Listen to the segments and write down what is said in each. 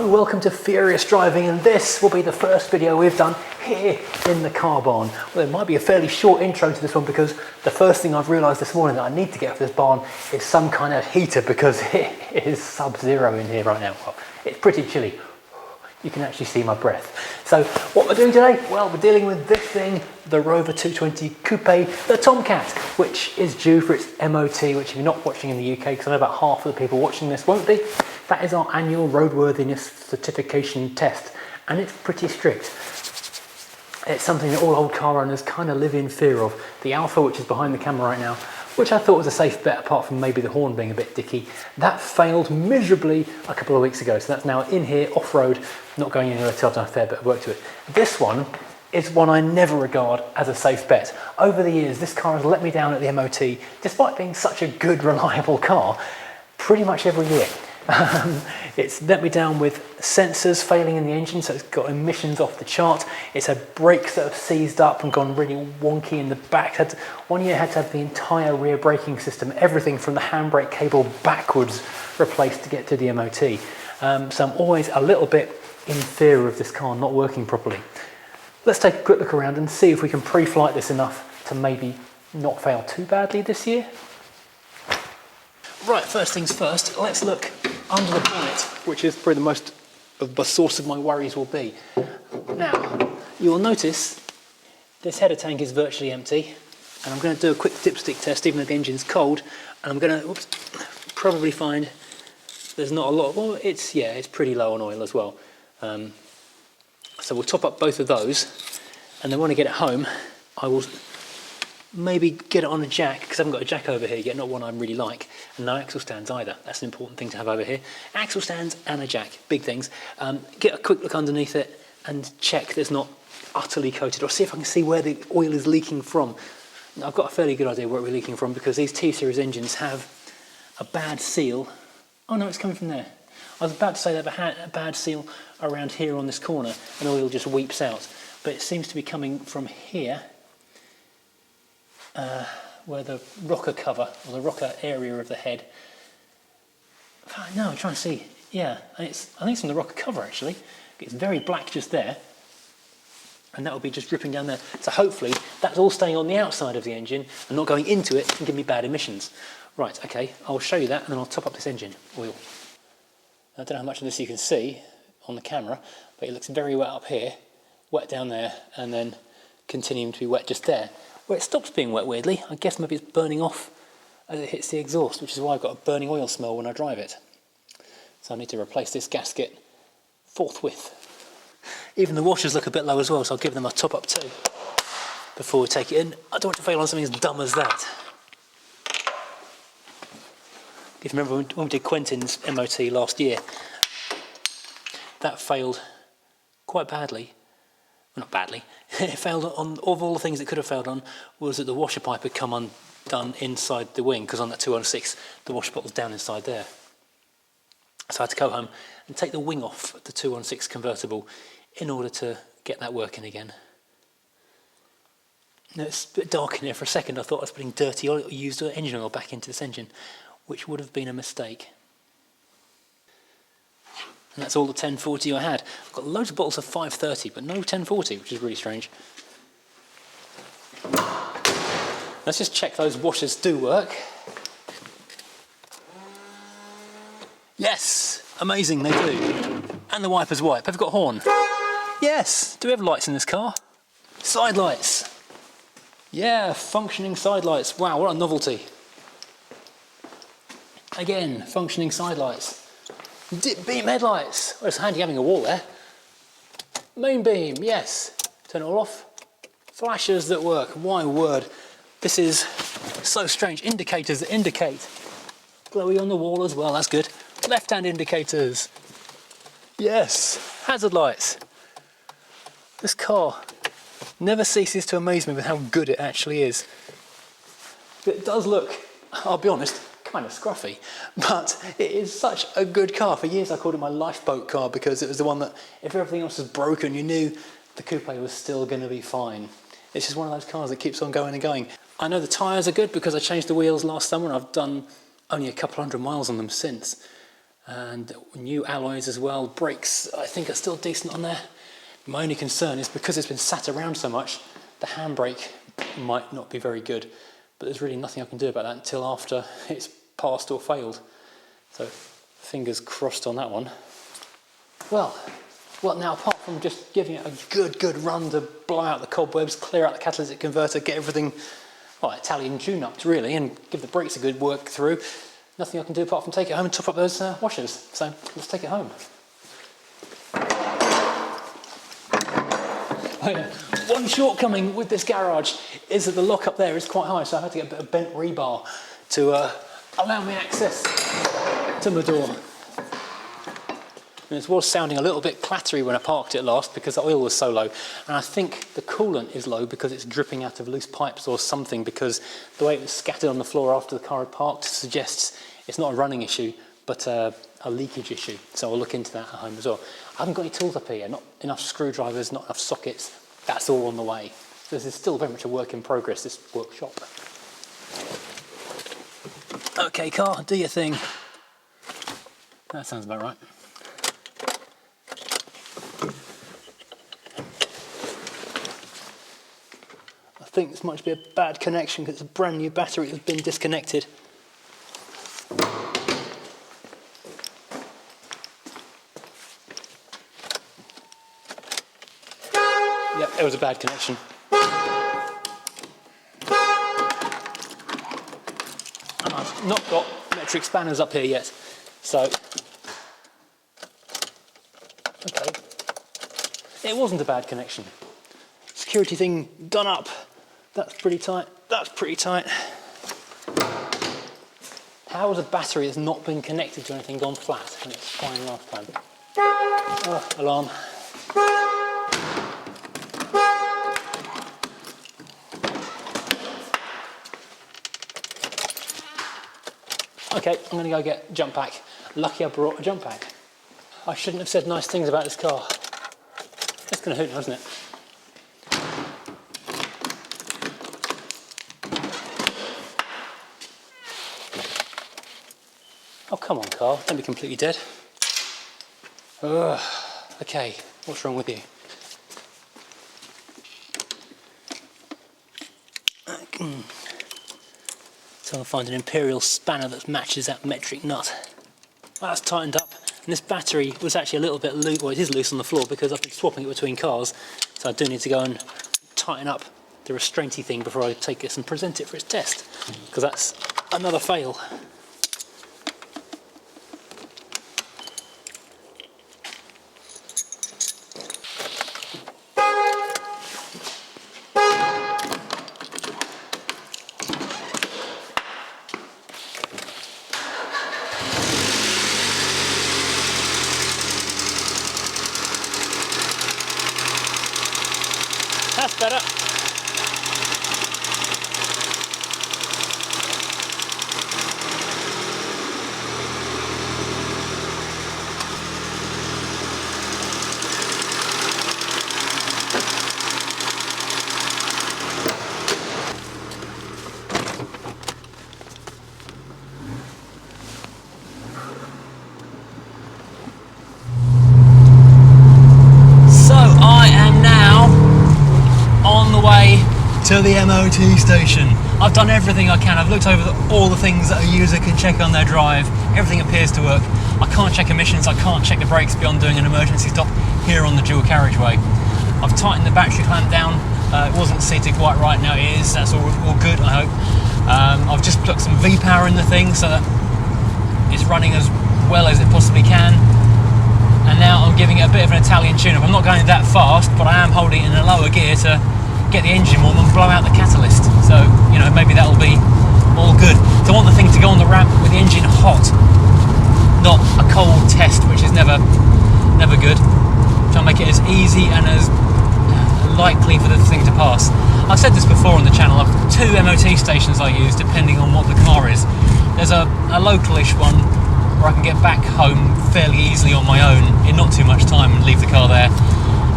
Hello, welcome to Furious Driving, and this will be the first video we've done here in the car barn. Well, it might be a fairly short intro to this one because the first thing I've realised this morning that I need to get off this barn is some kind of heater because it is sub-zero in here right now. Well, it's pretty chilly. You can actually see my breath. So what we're doing today? Well, we're dealing with this thing, the Rover 220 Coupe, the Tomcat, which is due for its MOT, which if you're not watching in the UK, because I know about half of the people watching this won't be, that is our annual roadworthiness certification test, and it's pretty strict. It's something that all old car owners kind of live in fear of. The Alfa, which is behind the camera right now, which I thought was a safe bet apart from maybe the horn being a bit dicky, that failed miserably a couple of weeks ago. So that's now in here, off-road, not going anywhere till I've done a fair bit of work to it. This one is one I never regard as a safe bet. Over the years, this car has let me down at the MOT, despite being such a good, reliable car, pretty much every year. It's let me down with sensors failing in the engine, so it's got emissions off the chart. It's had brakes that have seized up and gone really wonky in the back. One year had to have the entire rear braking system, everything from the handbrake cable backwards, replaced to get to the MOT. So I'm always a little bit in fear of this car not working properly. Let's take a quick look around and see if we can pre-flight this enough to maybe not fail too badly this year. Right, first things first, let's look under the bonnet, which is probably the source of my worries will be. Now, you will notice this header tank is virtually empty, and I'm going to do a quick dipstick test even though the engine's cold, and I'm going to probably find there's not a lot of oil. It's pretty low on oil as well. So we'll top up both of those, and then when I get it home, I will maybe get it on a jack, because I haven't got a jack over here yet, not one I really like, and no axle stands either. That's an important thing to have over here. Axle stands and a jack, big things. Get a quick look underneath it and check that it's not utterly coated, or see if I can see where the oil is leaking from. Now, I've got a fairly good idea where we're leaking from because these T-Series engines have a bad seal. Oh no, it's coming from there. I was about to say they have a bad seal around here on this corner and oil just weeps out, but it seems to be coming from here, where the rocker cover, or the rocker area of the head. No, I'm trying to see. Yeah, I think it's from the rocker cover actually. It's very black just there, and that will be just dripping down there. So hopefully that's all staying on the outside of the engine and not going into it and give me bad emissions. Right, okay, I'll show you that and then I'll top up this engine oil. I don't know how much of this you can see on the camera, but it looks very wet up here, wet down there, and then continuing to be wet just there. Where it stops being wet weirdly, I guess maybe it's burning off as it hits the exhaust, which is why I've got a burning oil smell when I drive it. So I need to replace this gasket forthwith. Even the washers look a bit low as well, so I'll give them a top up too before we take it in. I don't want to fail on something as dumb as that. If you remember when we did Quentin's MOT last year, that failed quite badly. Well, not badly. It failed on, of all the things it could have failed on, was that the washer pipe had come undone inside the wing, because on that 216 the washer pipe was down inside there. So I had to go home and take the wing off the 216 convertible in order to get that working again. Now, it's a bit dark in here. For a second I thought I was putting dirty oil, used engine oil back into this engine, which would have been a mistake. And that's all the 1040 I had. I've got loads of bottles of 530, but no 1040, which is really strange. Let's just check those washers do work. Yes, amazing, they do. And the wipers wipe. Have you got a horn? Yes. Do we have lights in this car? Side lights. Yeah, functioning side lights. Wow, what a novelty. Again, functioning side lights. Dip beam headlights. Well, it's handy having a wall there. Main beam, yes. Turn it all off. Flashers that work. My word. This is so strange. Indicators that indicate. Glowy on the wall as well, that's good. Left-hand indicators. Yes. Hazard lights. This car never ceases to amaze me with how good it actually is. It does look, I'll be honest, kind of scruffy, but it is such a good car. For years I called it my lifeboat car because it was the one that if everything else was broken you knew the coupe was still going to be fine. It's just one of those cars that keeps on going and going. I know the tyres are good because I changed the wheels last summer and I've done only a couple 100 miles on them since. and new alloys as well. Brakes I think are still decent on there. My only concern is because it's been sat around so much, the handbrake might not be very good, but there's really nothing I can do about that until after it's passed or failed. So fingers crossed on that one. Well now, apart from just giving it a good run to blow out the cobwebs, clear out the catalytic converter, get everything, well, Italian tune-ups really, and give the brakes a good work through, nothing I can do apart from take it home and top up those washers. So let's take it home. One shortcoming with this garage is that the lock up there is quite high, so I had to get a bit of bent rebar to allow me access to my door. And it was sounding a little bit clattery when I parked it last because the oil was so low, and I think the coolant is low because it's dripping out of loose pipes or something, because the way it was scattered on the floor after the car had parked suggests it's not a running issue but a leakage issue. So I'll look into that at home as well. I haven't got any tools up here, not enough screwdrivers, not enough sockets. That's all on the way. This is still very much a work in progress, this workshop. Okay, car, do your thing. That sounds about right. I think this might be a bad connection because it's a brand new battery that's been disconnected. Yep, it was a bad connection. And I've not got metric spanners up here yet, so okay. It wasn't a bad connection. Security thing done up. That's pretty tight. That's pretty tight. How has a battery that's not been connected to anything gone flat and it's fine last time? Oh, alarm. Okay, I'm going to go get a jump pack. Lucky I brought a jump pack. I shouldn't have said nice things about this car. It's going to hoot now, isn't it? Oh, come on, car. Don't be completely dead. Ugh. Okay, what's wrong with you? So I'll find an imperial spanner that matches that metric nut. That's tightened up, and this battery was actually a little bit loose. Well, it is loose on the floor because I've been swapping it between cars, so I do need to go and tighten up the restrainty thing before I take this and present it for its test, because that's another fail. That's better. To the MOT station. I've done everything I can. I've looked over all the things that a user can check on their drive. Everything appears to work. I can't check emissions, I can't check the brakes beyond doing an emergency stop here on the dual carriageway. I've tightened the battery clamp down. It wasn't seated quite right, now it is. That's all good, I hope. I've just put some V-power in the thing so that it's running as well as it possibly can. And now I'm giving it a bit of an Italian tune-up. I'm not going that fast, but I am holding it in a lower gear to get the engine warm and blow out the catalyst. So, you know, maybe that'll be all good. So I want the thing to go on the ramp with the engine hot, not a cold test, which is never good. Try and make it as easy and as likely for the thing to pass. I've said this before on the channel, I've 2 MOT stations I use depending on what the car is. There's a localish one where I can get back home fairly easily on my own in not too much time and leave the car there.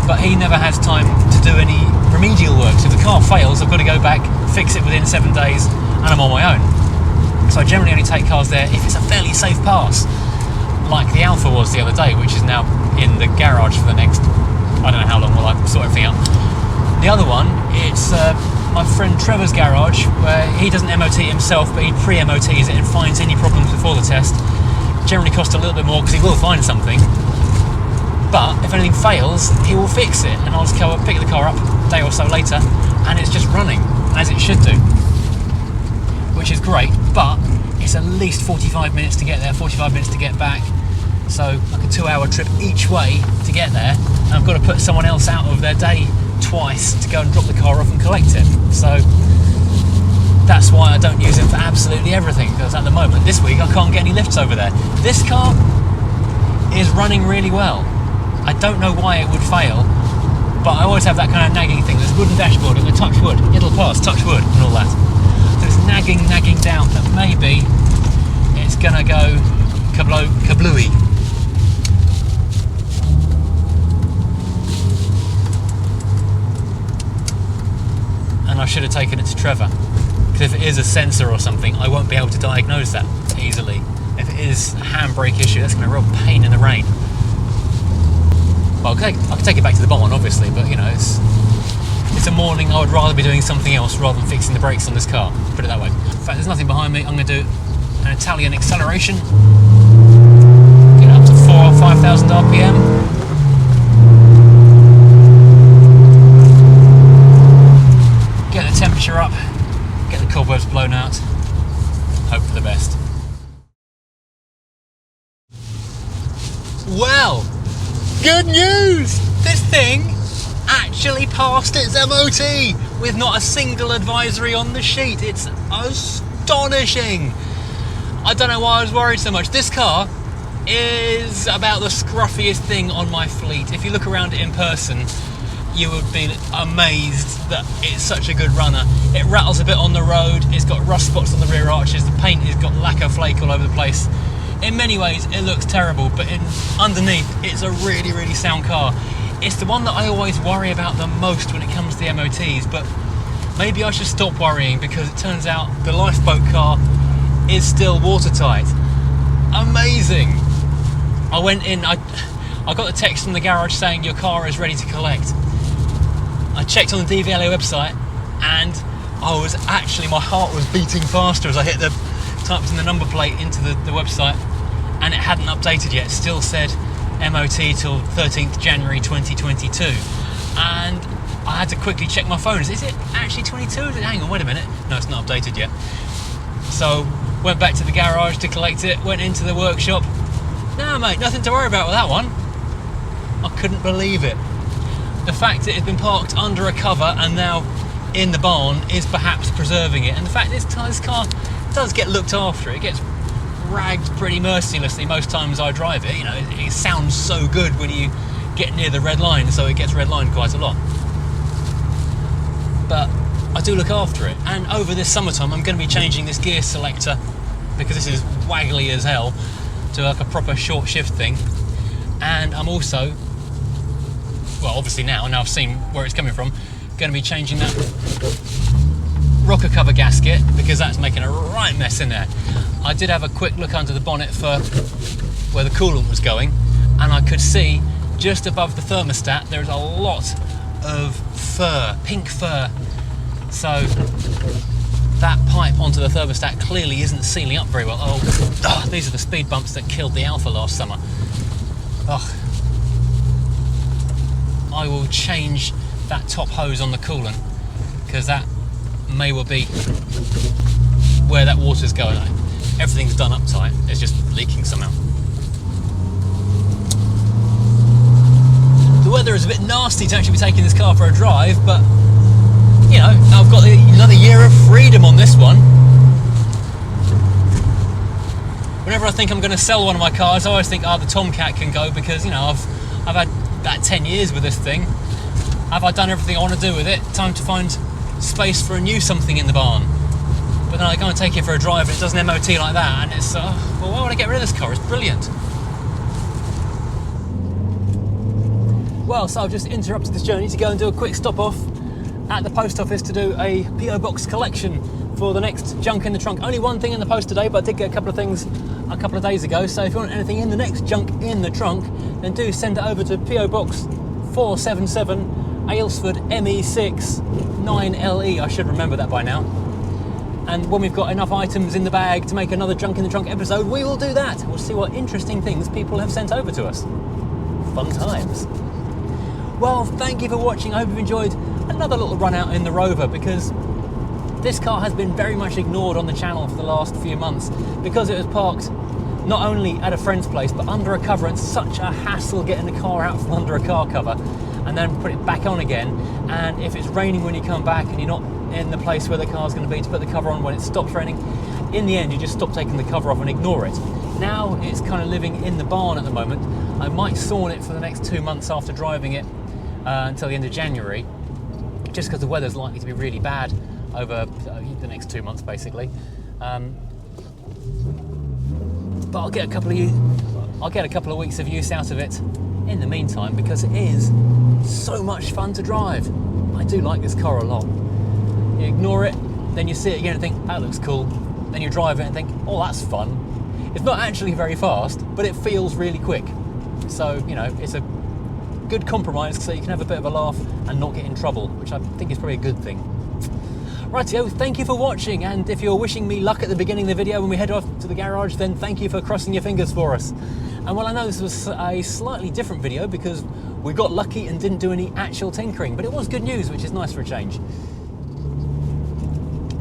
But he never has time to do any remedial work. So if the car fails, I've got to go back, fix it within 7 days, and I'm on my own. So I generally only take cars there if it's a fairly safe pass. like the Alfa was the other day, which is now in the garage for the next, I don't know how long will I sort everything out. The other one, it's my friend Trevor's garage, where he doesn't MOT himself, but he pre-MOTs it and finds any problems before the test. Generally costs a little bit more because he will find something, but if anything fails, he will fix it, and I'll just go pick the car up a day or so later, and it's just running as it should do, which is great. But it's at least 45 minutes to get there, 45 minutes to get back, so like a 2-hour trip each way to get there, and I've got to put someone else out of their day twice to go and drop the car off and collect it. So that's why I don't use it for absolutely everything, because at the moment, this week, I can't get any lifts over there. This car is running really well. I don't know why it would fail, but I always have that kind of nagging thing. There's wooden dashboard, and touch wood, it'll pass, touch wood, and all that. So it's nagging down that maybe it's gonna go kablooey. And I should have taken it to Trevor, because if it is a sensor or something, I won't be able to diagnose that easily. If it is a handbrake issue, that's going to be a real pain in the rain. Well, okay, I can take it back to the barn, obviously, but you know, it's a morning I would rather be doing something else rather than fixing the brakes on this car, put it that way. In fact, there's nothing behind me. I'm going to do an Italian acceleration, get up to 4,000 or 5,000 RPM. Get the temperature up, get the cobwebs blown out, hope for the best. Well, good news! This thing actually passed its MOT with not a single advisory on the sheet. It's astonishing. I don't know why I was worried so much. This car is about the scruffiest thing on my fleet. If you look around it in person, you would be amazed that it's such a good runner. It rattles a bit on the road, it's got rust spots on the rear arches, the paint has got lacquer flake all over the place. In many ways it looks terrible, but underneath it's a really, really sound car. It's the one that I always worry about the most when it comes to the MOTs, but maybe I should stop worrying, because it turns out the lifeboat car is still watertight. Amazing! I went in, I got a text from the garage saying your car is ready to collect. I checked on the DVLA website, and I was actually, my heart was beating faster as I typed in the number plate into the website, and it hadn't updated yet. It still said MOT till 13th January 2022, and I had to quickly check my phone. Is it actually 22? Hang on, wait a minute. No, it's not updated yet. So went back to the garage to collect it, went into the workshop. No mate, nothing to worry about with that one. I couldn't believe it. The fact that it's been parked under a cover and now in the barn is perhaps preserving it, and the fact this car does get looked after. It gets ragged pretty mercilessly most times I drive it. You know, it sounds so good when you get near the red line, so it gets red lined quite a lot. But I do look after it, and over this summertime I'm going to be changing this gear selector, because this is waggly as hell, to like a proper short shift thing. And I'm also, well, obviously now I've seen where it's coming from, going to be changing that rocker cover gasket, because that's making a right mess in there. I did have a quick look under the bonnet for where the coolant was going, and I could see just above the thermostat there's a lot of fur, pink fur. So that pipe onto the thermostat clearly isn't sealing up very well. Oh, these are the speed bumps that killed the Alfa last summer. Oh. I will change that top hose on the coolant, because that may well be where that water's going. Everything's done up tight, it's just leaking somehow. The weather is a bit nasty to actually be taking this car for a drive, but you know, I've got another year of freedom on this one. Whenever I think I'm going to sell one of my cars, I always think, the Tomcat can go, because you know, I've had that 10 years with this thing. Have I done everything I want to do with it? Time to find space for a new something in the barn. But then I go and take it for a drive and it does an MOT like that, and it's, well, why would I get rid of this car? It's brilliant. Well, so I've just interrupted this journey to go and do a quick stop off at the post office to do a PO box collection for the next junk in the trunk. Only one thing in the post today, but I did get a couple of things a couple of days ago. So if you want anything in the next junk in the trunk, then do send it over to PO Box 477 Aylesford ME6 9LE. I should remember that by now. And when we've got enough items in the bag to make another junk in the trunk episode, we will do that. We'll see what interesting things people have sent over to us. Fun times. Well, thank you for watching. I hope you've enjoyed another little run out in the Rover, because this car has been very much ignored on the channel for the last few months because it was parked not only at a friend's place but under a cover, and such a hassle getting the car out from under a car cover and then put it back on again. And if it's raining when you come back and you're not in the place where the car's going to be to put the cover on when it stops raining, in the end you just stop taking the cover off and ignore it. Now it's kind of living in the barn at the moment. I might sawn it for the next 2 months after driving it until the end of January, just because the weather's likely to be really bad over the next 2 months basically. But I'll get a couple of weeks of use out of it in the meantime, because it is so much fun to drive. I do like this car a lot. You ignore it, then you see it again and think, that looks cool. Then you drive it and think, oh, that's fun. It's not actually very fast, but it feels really quick. So, you know, it's a good compromise so you can have a bit of a laugh and not get in trouble, which I think is probably a good thing. Rightio, thank you for watching, and if you're wishing me luck at the beginning of the video when we head off to the garage, then thank you for crossing your fingers for us. And well, I know this was a slightly different video because we got lucky and didn't do any actual tinkering, but it was good news, which is nice for a change.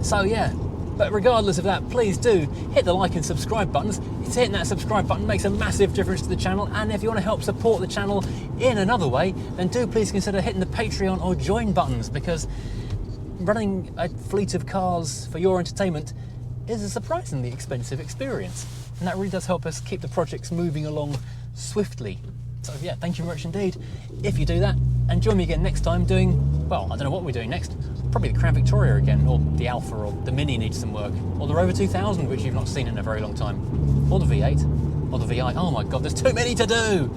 So yeah, but regardless of that, please do hit the like and subscribe buttons. It's hitting that subscribe button makes a massive difference to the channel, and if you want to help support the channel in another way, then do please consider hitting the Patreon or join buttons, because running a fleet of cars for your entertainment is a surprisingly expensive experience, and that really does help us keep the projects moving along swiftly. So yeah, thank you very much indeed if you do that, and join me again next time doing, well, I don't know what we're doing next. Probably the Crown Victoria again, or the Alfa, or the Mini needs some work, or the Rover 2000, which you've not seen in a very long time, or the V8, or the VI. Oh my god, there's too many to do!